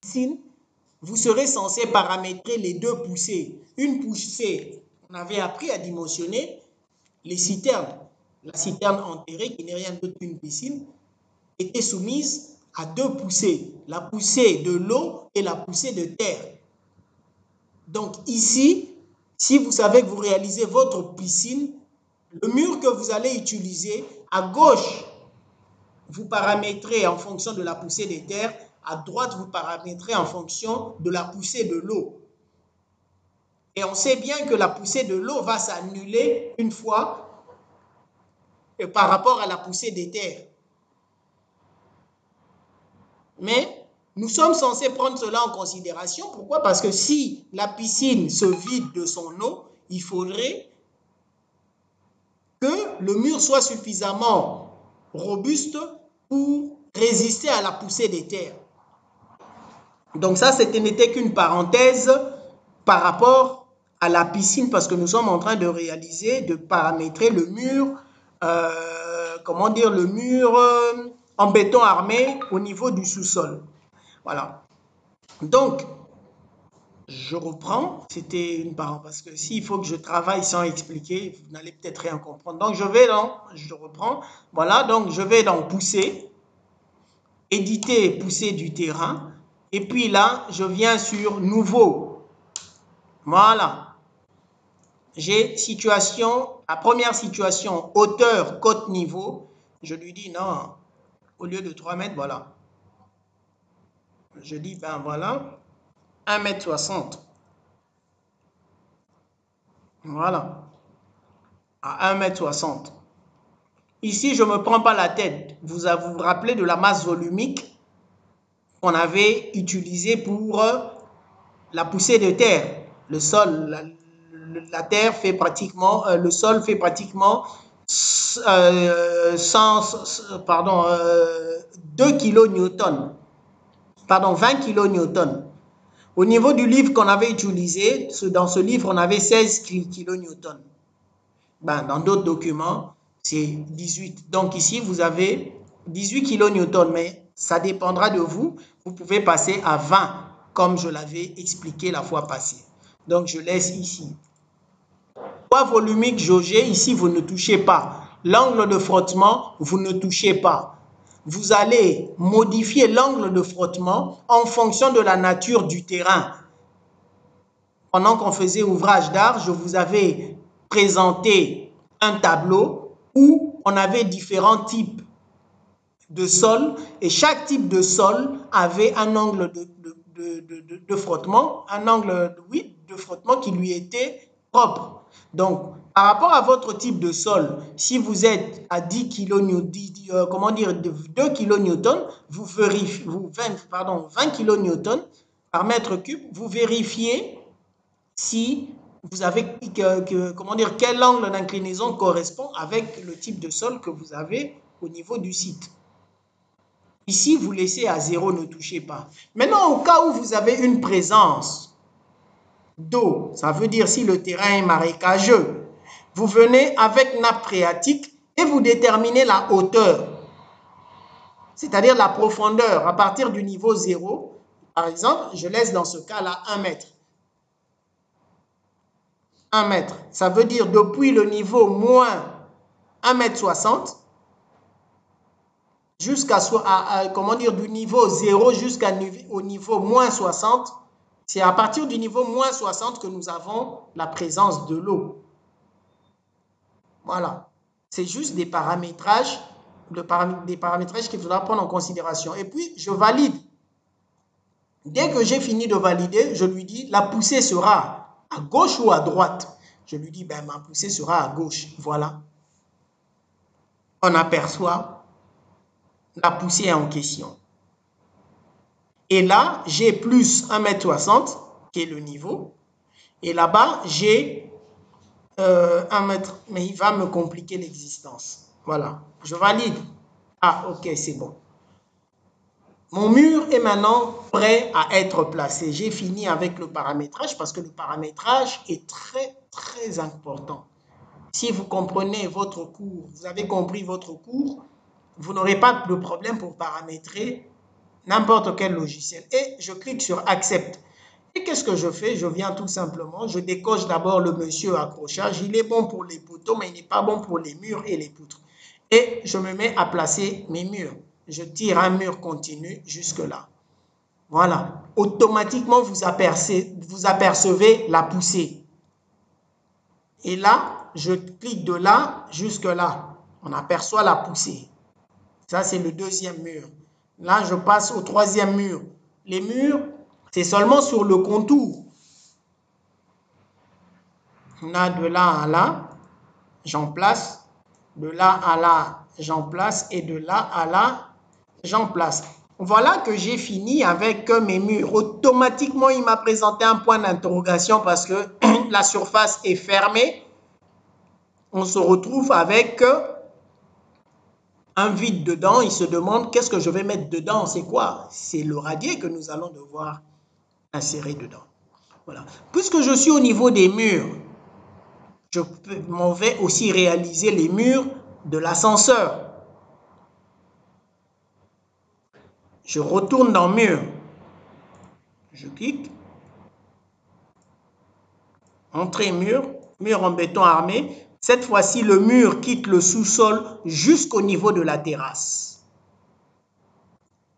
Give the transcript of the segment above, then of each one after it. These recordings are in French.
piscine, vous serez censé paramétrer les deux poussées. Une poussée, on avait appris à dimensionner les citernes. La citerne enterrée, qui n'est rien d'autre qu'une piscine, était soumise à deux poussées, la poussée de l'eau et la poussée de terre. Donc ici, si vous savez que vous réalisez votre piscine, le mur que vous allez utiliser, à gauche, vous paramétrez en fonction de la poussée des terres, à droite, vous paramétrez en fonction de la poussée de l'eau. Et on sait bien que la poussée de l'eau va s'annuler une fois par rapport à la poussée des terres. Mais nous sommes censés prendre cela en considération. Pourquoi? Parce que si la piscine se vide de son eau, il faudrait que le mur soit suffisamment robuste pour résister à la poussée des terres. Donc ça, n'était qu'une parenthèse par rapport à la piscine, parce que nous sommes en train de réaliser, de paramétrer le mur, le mur en béton armé au niveau du sous-sol. Voilà. Donc, je reprends. C'était une parenthèse, parce que s'il faut que je travaille sans expliquer, vous n'allez peut-être rien comprendre. Donc, je reprends. Voilà, donc je vais dans pousser, éditer pousser du terrain. Et puis là, je viens sur nouveau. Voilà. J'ai situation, la première situation, hauteur, côte, niveau. Je lui dis non, au lieu de 3 mètres, voilà. Je dis, ben voilà, 1,60 m. Voilà. À 1,60 m. Ici, je ne me prends pas la tête. Vous vous rappelez de la masse volumique qu'on avait utilisée pour la poussée de terre. Le sol, la terre fait pratiquement, le sol fait pratiquement 2 kN. Pardon, 20 kN. Au niveau du livre qu'on avait utilisé, dans ce livre, on avait 16 kN. Ben, dans d'autres documents, c'est 18. Donc ici, vous avez 18 kN, mais ça dépendra de vous. Vous pouvez passer à 20, comme je l'avais expliqué la fois passée. Donc, je laisse ici. Poids volumique jaugé, ici, vous ne touchez pas. L'angle de frottement, vous ne touchez pas. Vous allez modifier l'angle de frottement en fonction de la nature du terrain. Pendant qu'on faisait ouvrage d'art, je vous avais présenté un tableau où on avait différents types de sol et chaque type de sol avait un angle de frottement, un angle de frottement qui lui était propre. Donc, par rapport à votre type de sol, si vous êtes à 10 kN, 2 kN, vous vérifiez, 20 kN par mètre cube, vous vérifiez si vous avez, quel angle d'inclinaison correspond avec le type de sol que vous avez au niveau du site. Ici, vous laissez à 0, ne touchez pas. Maintenant, au cas où vous avez une présence d'eau, ça veut dire si le terrain est marécageux, vous venez avec nappe phréatique et vous déterminez la hauteur, c'est-à-dire la profondeur à partir du niveau 0. Par exemple, je laisse dans ce cas-là 1 mètre. 1 mètre, ça veut dire depuis le niveau moins 1,60 m jusqu'à du niveau 0 jusqu'au niveau moins 60. C'est à partir du niveau moins 60 que nous avons la présence de l'eau. Voilà. C'est juste des paramétrages qu'il faudra prendre en considération. Et puis, je valide. Dès que j'ai fini de valider, je lui dis, la poussée sera à gauche ou à droite. Je lui dis, ben, ma poussée sera à gauche. Voilà. On aperçoit la poussée en question. Et là, j'ai plus 1,60 m, qui est le niveau. Et là-bas, j'ai 1 mètre. Mais il va me compliquer l'existence. Voilà. Je valide. Ah, ok, c'est bon. Mon mur est maintenant prêt à être placé. J'ai fini avec le paramétrage parce que le paramétrage est très, très important. Si vous comprenez votre cours, vous avez compris votre cours, vous n'aurez pas de problème pour paramétrer n'importe quel logiciel, et je clique sur Accepte. Et qu'est-ce que je fais? Je viens tout simplement, je décoche d'abord le monsieur accrochage. Il est bon pour les poteaux, mais il n'est pas bon pour les murs et les poutres. Et je me mets à placer mes murs. Je tire un mur continu jusque-là. Voilà. Automatiquement, vous apercevez la poussée. Et là, je clique de là jusque-là. On aperçoit la poussée. Ça, c'est le deuxième mur. Là, je passe au troisième mur. Les murs, c'est seulement sur le contour. On a de là à là, j'en place. De là à là, j'en place. Et de là à là, j'en place. Voilà que j'ai fini avec mes murs. Automatiquement, il m'a présenté un point d'interrogation parce que la surface est fermée. On se retrouve avec un vide dedans. Il se demande qu'est-ce que je vais mettre dedans. C'est quoi? C'est le radier que nous allons devoir insérer dedans. Voilà. Puisque je suis au niveau des murs, je m'en vais aussi réaliser les murs de l'ascenseur. Je retourne dans mur. Je clique. Entrée mur, mur en béton armé. Cette fois-ci, le mur quitte le sous-sol jusqu'au niveau de la terrasse.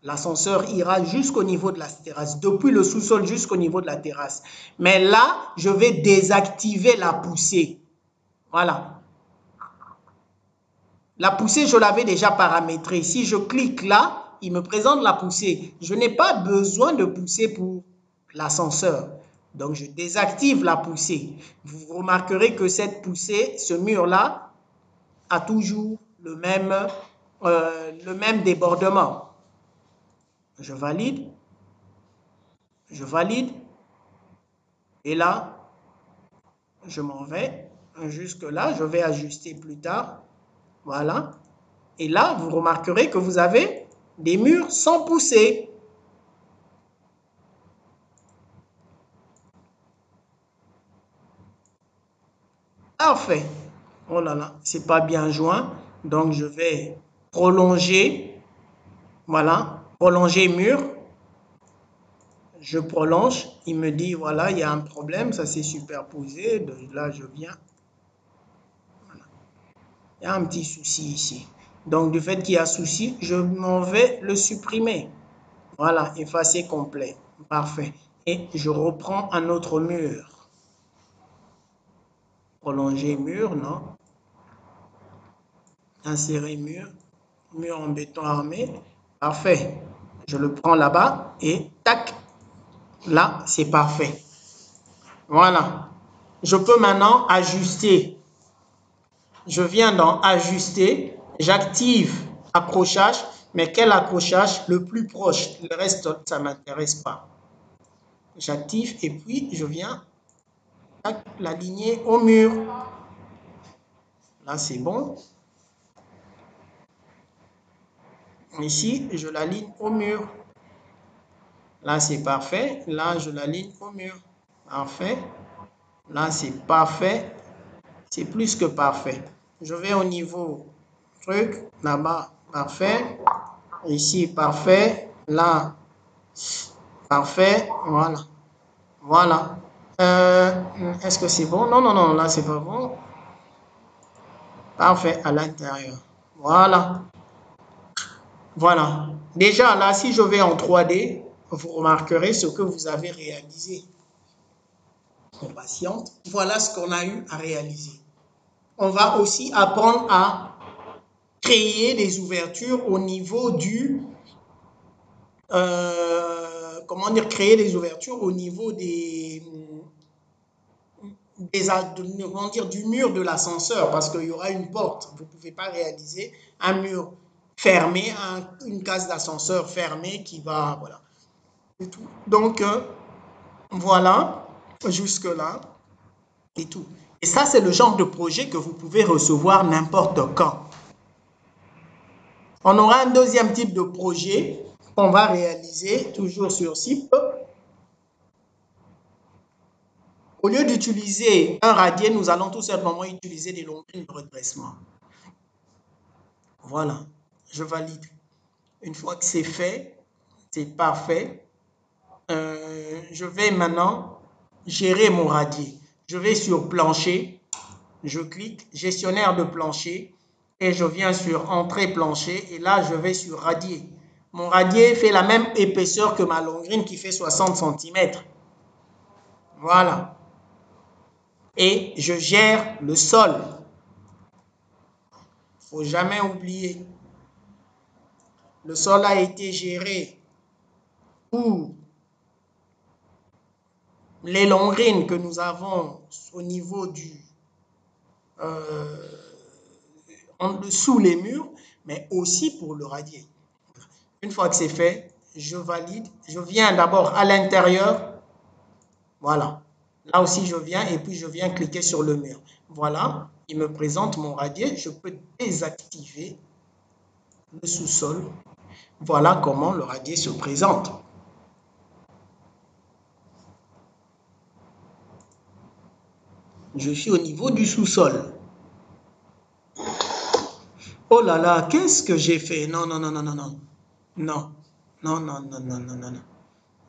L'ascenseur ira jusqu'au niveau de la terrasse, depuis le sous-sol jusqu'au niveau de la terrasse. Mais là, je vais désactiver la poussée. Voilà. La poussée, je l'avais déjà paramétrée. Si je clique là, il me présente la poussée. Je n'ai pas besoin de poussée pour l'ascenseur. Donc, je désactive la poussée. Vous remarquerez que cette poussée, ce mur-là, a toujours le même débordement. Je valide. Je valide. Et là, je m'en vais jusque là. Je vais ajuster plus tard. Voilà. Et là, vous remarquerez que vous avez des murs sans poussée. Parfait. Oh là là, c'est pas bien joint. Donc, je vais prolonger. Voilà. Prolonger mur. Je prolonge. Il me dit, voilà, il y a un problème. Ça s'est superposé. De là, je viens. Voilà. Il y a un petit souci ici. Donc, du fait qu'il y a souci, je m'en vais le supprimer. Voilà, effacer complet. Parfait. Et je reprends un autre mur. Prolonger mur, non. Insérer mur. Mur en béton armé. Parfait. Je le prends là-bas et tac. Là, c'est parfait. Voilà. Je peux maintenant ajuster. Je viens dans ajuster. J'active accrochage. Mais quel accrochage? Le plus proche. Le reste, ça ne m'intéresse pas. J'active et puis je viens l'aligner au mur. Là, c'est bon. Ici, je l'aligne au mur. Là, c'est parfait. Là, je l'aligne au mur. Parfait. Là, c'est parfait. C'est plus que parfait. Je vais au niveau truc. Là-bas, parfait. Ici, parfait. Là, parfait. Voilà. Voilà. Est-ce que c'est bon? Non, non, non. Là, c'est pas bon. Parfait. À l'intérieur. Voilà. Voilà. Déjà, là, si je vais en 3D, vous remarquerez ce que vous avez réalisé. On patiente. Voilà ce qu'on a eu à réaliser. On va aussi apprendre à créer des ouvertures au niveau du... comment dire? Créer des ouvertures au niveau comment dire, du mur de l'ascenseur, parce qu'il y aura une porte. Vous ne pouvez pas réaliser un mur fermé, une case d'ascenseur fermée qui va... Voilà. Et tout. Donc, voilà, jusque-là, et tout. Et ça, c'est le genre de projet que vous pouvez recevoir n'importe quand. On aura un deuxième type de projet qu'on va réaliser toujours sur SIP. Au lieu d'utiliser un radier, nous allons tout simplement utiliser des longueurs de redressement. Voilà, je valide. Une fois que c'est fait, C'est parfait. Je vais maintenant gérer mon radier. Je vais sur plancher, je clique gestionnaire de plancher et je viens sur entrée plancher et là je vais sur radier. Mon radier fait la même épaisseur que ma longrine qui fait 60 cm. Voilà. Et je gère le sol. Il ne faut jamais oublier. Le sol a été géré pour les longrines que nous avons au niveau euh, en dessous les murs, mais aussi pour le radier. Une fois que c'est fait, je valide. Je viens d'abord à l'intérieur. Voilà. Là aussi, je viens et puis je viens cliquer sur le mur. Voilà. Il me présente mon radier. Je peux désactiver le sous-sol. Voilà comment le radier se présente. Je suis au niveau du sous-sol. Oh là là, qu'est-ce que j'ai fait? Non, non, non, non, non, non. Non, non, non, non, non, non, non, non.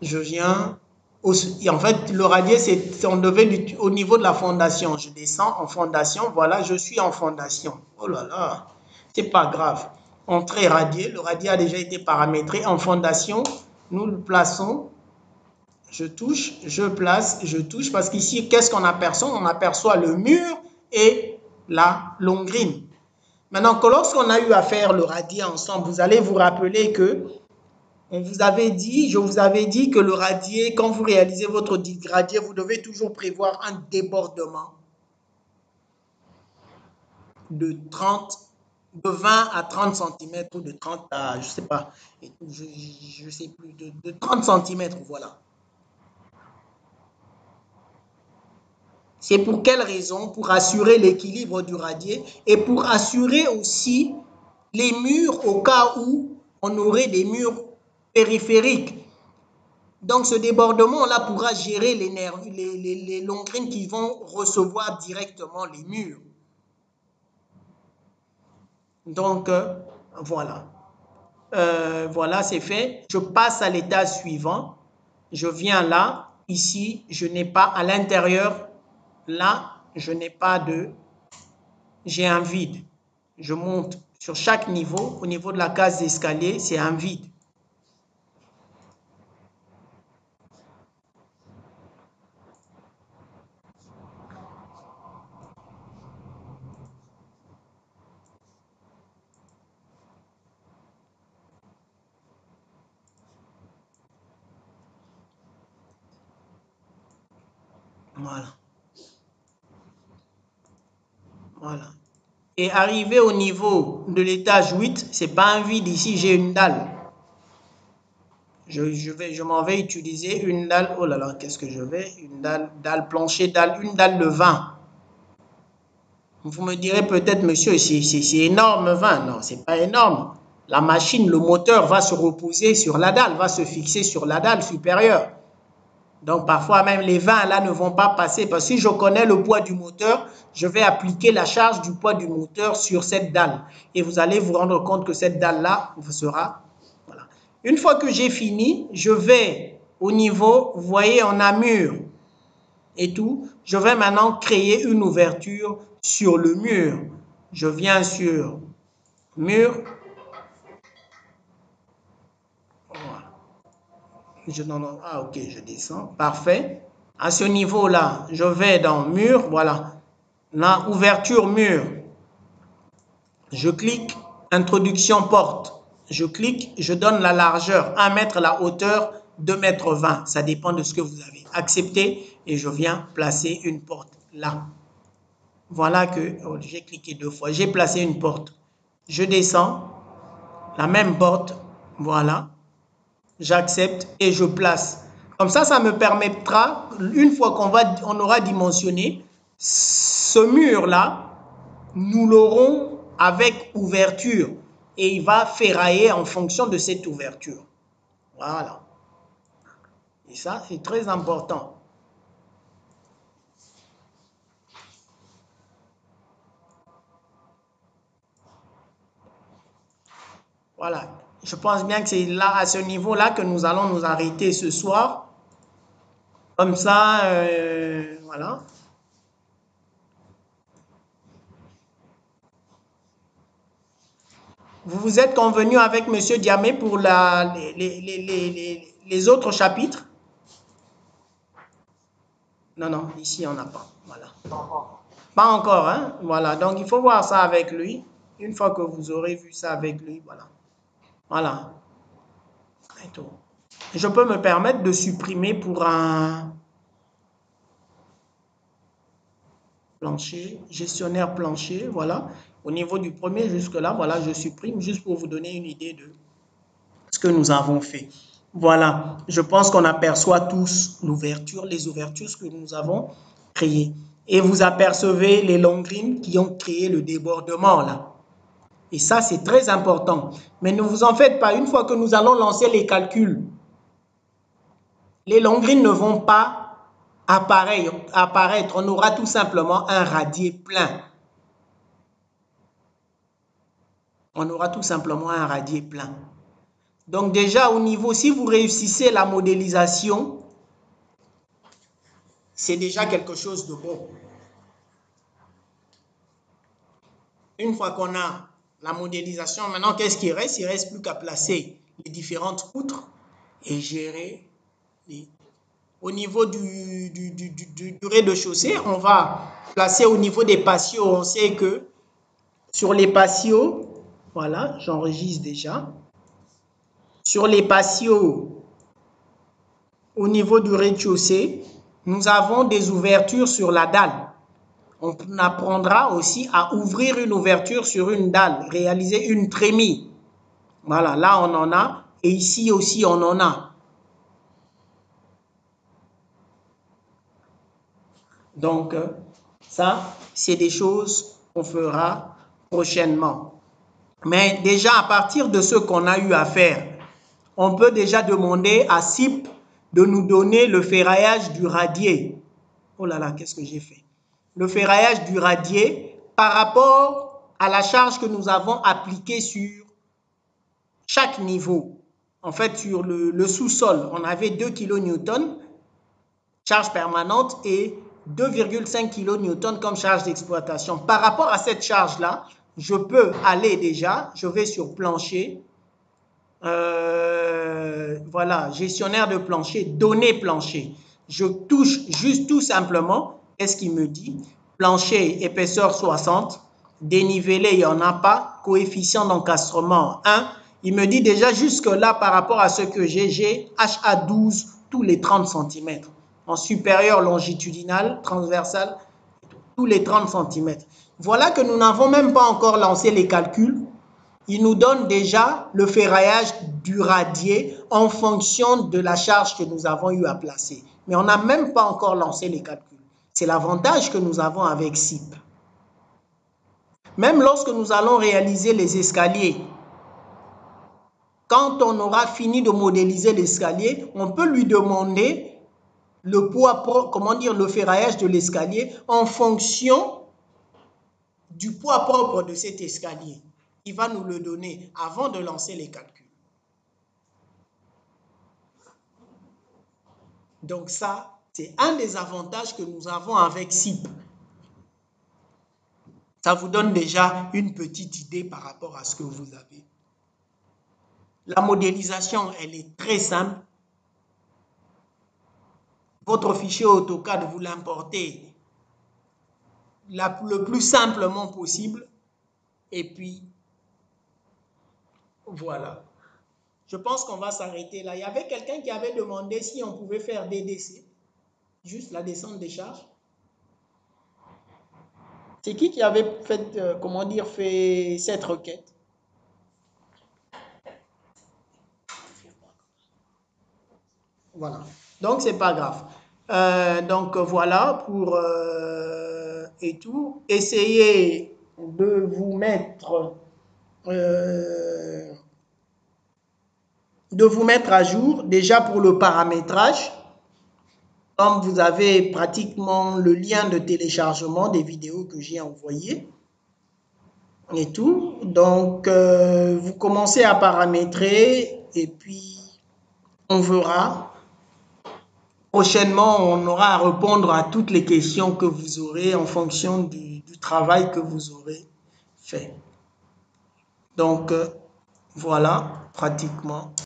Je viens. En fait, le radier, on devait au niveau de la fondation. Je descends en fondation. Voilà, je suis en fondation. Oh là là, c'est pas grave. Entrée radier. Le radier a déjà été paramétré. En fondation, nous le plaçons. Je touche, je place, je touche. Parce qu'ici, qu'est-ce qu'on aperçoit? On aperçoit le mur et la longrine. Maintenant, lorsqu'on a eu à faire le radier ensemble, vous allez vous rappeler que je vous avais dit que le radier, quand vous réalisez votre radier, vous devez toujours prévoir un débordement de 30, de 20 à 30 cm ou de 30 à, je sais pas, je sais plus, de 30 cm, voilà. C'est pour quelle raison? Pour assurer l'équilibre du radier et pour assurer aussi les murs au cas où on aurait des murs périphériques. Donc, ce débordement-là pourra gérer les longrines qui vont recevoir directement les murs. Donc, voilà. Voilà, c'est fait. Je passe à l'état suivant. Je viens là. Ici, je n'ai pas à l'intérieur. Là, je n'ai pas de... J'ai un vide. Je monte sur chaque niveau. Au niveau de la case d'escalier, c'est un vide. Voilà. Voilà. Et arrivé au niveau de l'étage 8, c'est pas un vide ici, j'ai une dalle. Je m'en vais utiliser une dalle. Oh là là, qu'est-ce que je vais? Une dalle plancher, une dalle de 20. Vous me direz peut-être, monsieur, c'est énorme 20. Non, c'est pas énorme. La machine, le moteur va se reposer sur la dalle, va se fixer sur la dalle supérieure. Donc parfois même les 20 là ne vont pas passer parce que si je connais le poids du moteur, je vais appliquer la charge du poids du moteur sur cette dalle. Et vous allez vous rendre compte que cette dalle-là sera... Voilà. Une fois que j'ai fini, je vais au niveau, vous voyez, on a mur et tout. Je vais maintenant créer une ouverture sur le mur. Je viens sur mur. Voilà. Ah ok, je descends. Parfait. À ce niveau-là, je vais dans mur. Voilà. Là, ouverture mur. Je clique, introduction porte. Je clique, je donne la largeur 1 mètre, la hauteur 2 mètres 20. Ça dépend de ce que vous avez. Accepté et je viens placer une porte là. Voilà que j'ai cliqué 2 fois. J'ai placé une porte. Je descends, la même porte. Voilà. J'accepte et je place. Comme ça me permettra, une fois qu'on aura dimensionné, ce mur-là, nous l'aurons avec ouverture et il va ferrailler en fonction de cette ouverture. Voilà. Et ça, c'est très important. Voilà. Je pense bien que c'est là, à ce niveau-là, que nous allons nous arrêter ce soir. Comme ça, voilà. Vous vous êtes convenu avec M. Diamé pour les autres chapitres? Non, non, ici on n'a pas. Voilà. Pas encore, hein? Voilà. Donc il faut voir ça avec lui. Une fois que vous aurez vu ça avec lui, voilà. Voilà. Et tout. Je peux me permettre de supprimer pour un plancher, gestionnaire plancher, voilà. Au niveau du premier jusque-là, voilà, je supprime juste pour vous donner une idée de ce que nous avons fait. Voilà, je pense qu'on aperçoit tous l'ouverture, les ouvertures que nous avons créées. Et vous apercevez les longrines qui ont créé le débordement là. Et ça, c'est très important. Mais ne vous en faites pas, une fois que nous allons lancer les calculs, les longrines ne vont pas apparaître. On aura tout simplement un radier plein. On aura tout simplement un radier plein. Donc déjà au niveau, si vous réussissez la modélisation, c'est déjà quelque chose de bon. Une fois qu'on a la modélisation, maintenant qu'est-ce qui reste? Il ne reste plus qu'à placer les différentes poutres et gérer les... Au niveau du rez-de-chaussée, on va placer au niveau des patios. On sait que sur les patios, voilà, j'enregistre déjà. Sur les patios, au niveau du rez-de-chaussée, nous avons des ouvertures sur la dalle. On apprendra aussi à ouvrir une ouverture sur une dalle, réaliser une trémie. Voilà, là on en a. Et ici aussi on en a. Donc, ça, c'est des choses qu'on fera prochainement. Mais déjà, à partir de ce qu'on a eu à faire, on peut déjà demander à CIP de nous donner le ferraillage du radier. Oh là là, qu'est-ce que j'ai fait? Le ferraillage du radier par rapport à la charge que nous avons appliquée sur chaque niveau. En fait, sur le sous-sol, on avait 2 kN, charge permanente, et 2,5 kN comme charge d'exploitation. Par rapport à cette charge-là, je peux aller déjà, je vais sur plancher, voilà, gestionnaire de plancher, données plancher. Je touche juste tout simplement, qu'est-ce qu'il me dit? Plancher, épaisseur 60, dénivelé, il n'y en a pas, coefficient d'encastrement 1. Il me dit déjà jusque-là, par rapport à ce que j'ai HA12 tous les 30 cm. En supérieur longitudinal, transversal, tous les 30 cm. Voilà que nous n'avons même pas encore lancé les calculs. Il nous donne déjà le ferraillage du radier en fonction de la charge que nous avons eu à placer. Mais on n'a même pas encore lancé les calculs. C'est l'avantage que nous avons avec CIP. Même lorsque nous allons réaliser les escaliers, quand on aura fini de modéliser l'escalier, on peut lui demander le poids, comment dire, le ferraillage de l'escalier en fonction du poids propre de cet escalier. Il va nous le donner avant de lancer les calculs. Donc ça, c'est un des avantages que nous avons avec CIP. Ça vous donne déjà une petite idée par rapport à ce que vous avez. La modélisation, elle est très simple. Votre fichier AutoCAD, vous l'importez le plus simplement possible. Et puis, voilà. Je pense qu'on va s'arrêter là. Il y avait quelqu'un qui avait demandé si on pouvait faire DDC, juste la descente des charges. C'est qui avait fait, comment dire, fait cette requête? Voilà. Donc, c'est pas grave. Donc, voilà pour et tout. Essayez de vous mettre à jour déjà pour le paramétrage. Comme vous avez pratiquement le lien de téléchargement des vidéos que j'ai envoyées. et tout. Donc, vous commencez à paramétrer et puis on verra. Prochainement, on aura à répondre à toutes les questions que vous aurez en fonction du travail que vous aurez fait. Donc, voilà, pratiquement.